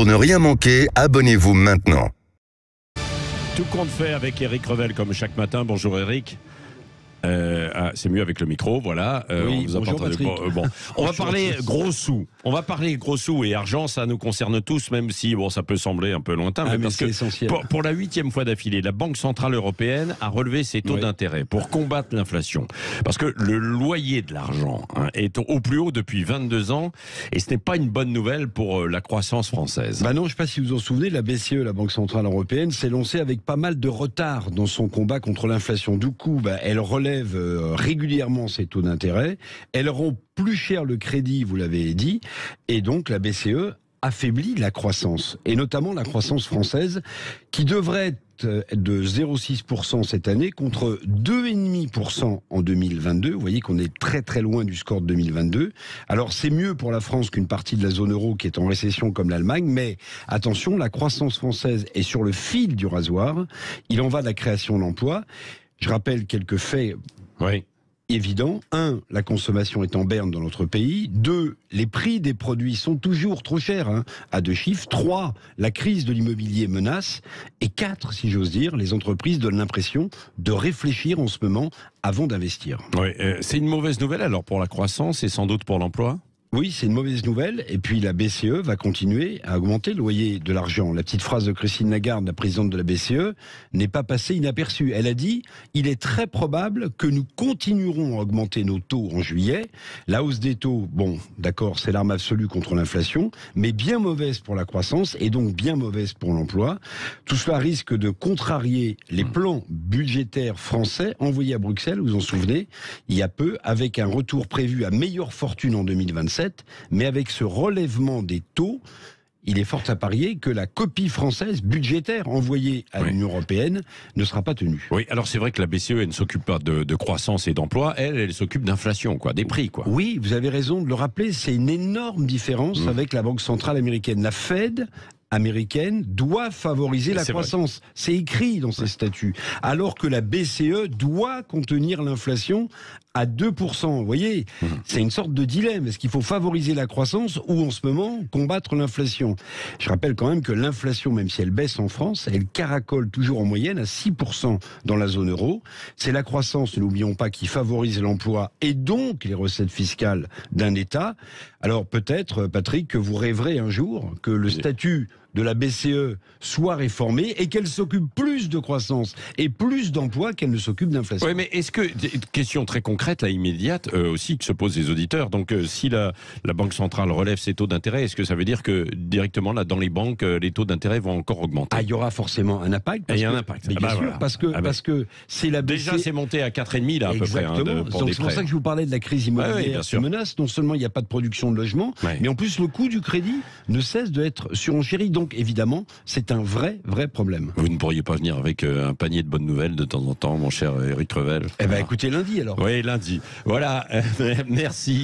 Pour ne rien manquer, abonnez-vous maintenant. Tout compte fait avec Eric Revel comme chaque matin. Bonjour Eric. C'est mieux avec le micro, voilà. Oui, bonjour Patrick. On va parler gros sous. On va parler gros sous et argent, ça nous concerne tous, même si ça peut sembler un peu lointain. Mais parce c'est que essentiel. pour la 8e fois d'affilée, la Banque Centrale Européenne a relevé ses taux d'intérêt pour combattre l'inflation. Parce que le loyer de l'argent est au plus haut depuis 22 ans et ce n'est pas une bonne nouvelle pour la croissance française. Non, je ne sais pas si vous vous en souvenez, la BCE, la Banque Centrale Européenne, s'est lancée avec pas mal de retard dans son combat contre l'inflation. Du coup, elle relève régulièrement ses taux d'intérêt, elle rend plus cher le crédit, vous l'avez dit, et donc la BCE affaiblit la croissance, et notamment la croissance française, qui devrait être de 0,6% cette année contre 2,5% en 2022. Vous voyez qu'on est très très loin du score de 2022. Alors c'est mieux pour la France qu'une partie de la zone euro qui est en récession comme l'Allemagne, mais attention, la croissance française est sur le fil du rasoir. Il en va de la création d'emplois. Je rappelle quelques faits évidents. 1, la consommation est en berne dans notre pays. 2, les prix des produits sont toujours trop chers, à 2 chiffres. 3, la crise de l'immobilier menace. Et 4, si j'ose dire, les entreprises donnent l'impression de réfléchir en ce moment avant d'investir. C'est une mauvaise nouvelle alors pour la croissance et sans doute pour l'emploi ? Oui, c'est une mauvaise nouvelle. Et puis la BCE va continuer à augmenter le loyer de l'argent. La petite phrase de Christine Lagarde, la présidente de la BCE, n'est pas passée inaperçue. Elle a dit « Il est très probable que nous continuerons à augmenter nos taux en juillet. La hausse des taux, d'accord, c'est l'arme absolue contre l'inflation, mais bien mauvaise pour la croissance et donc bien mauvaise pour l'emploi. Tout cela risque de contrarier les plans budgétaires français envoyés à Bruxelles, vous vous en souvenez, il y a peu, avec un retour prévu à meilleure fortune en 2027. Mais avec ce relèvement des taux, il est fort à parier que la copie française budgétaire envoyée à l'Union européenne ne sera pas tenue. Oui, alors c'est vrai que la BCE, elle ne s'occupe pas de croissance et d'emploi, elle s'occupe d'inflation, des prix, Oui, vous avez raison de le rappeler, c'est une énorme différence avec la Banque centrale américaine. La Fed américaine doit favoriser la croissance. C'est écrit dans ses statuts. Alors que la BCE doit contenir l'inflation à 2%. Vous voyez, c'est une sorte de dilemme. Est-ce qu'il faut favoriser la croissance ou en ce moment combattre l'inflation? Je rappelle quand même que l'inflation, même si elle baisse en France, elle caracole toujours en moyenne à 6% dans la zone euro. C'est la croissance, n'oublions pas, qui favorise l'emploi et donc les recettes fiscales d'un État. Alors peut-être, Patrick, que vous rêverez un jour que le statut de la BCE soit réformée et qu'elle s'occupe plus de croissance et plus d'emplois qu'elle ne s'occupe d'inflation. Oui, mais est-ce que, question très concrète, là, immédiate, aussi, que se posent les auditeurs, donc si la Banque centrale relève ses taux d'intérêt, est-ce que ça veut dire que directement, là, dans les banques, les taux d'intérêt vont encore augmenter? Il y aura forcément un impact. Il y a un impact. Bien sûr, voilà. parce que c'est la BCE... Déjà, c'est monté à 4,5 là, à peu près, pour des c'est pour ça que je vous parlais de la crise immobilière qui menace. Non seulement il n'y a pas de production de logement, mais en plus, le coût du crédit ne cesse d'être surenchéri. Donc, évidemment, c'est un vrai problème. Vous ne pourriez pas venir avec un panier de bonnes nouvelles de temps en temps, mon cher Eric Revel? Écoutez, lundi alors. Oui, lundi. Voilà, merci.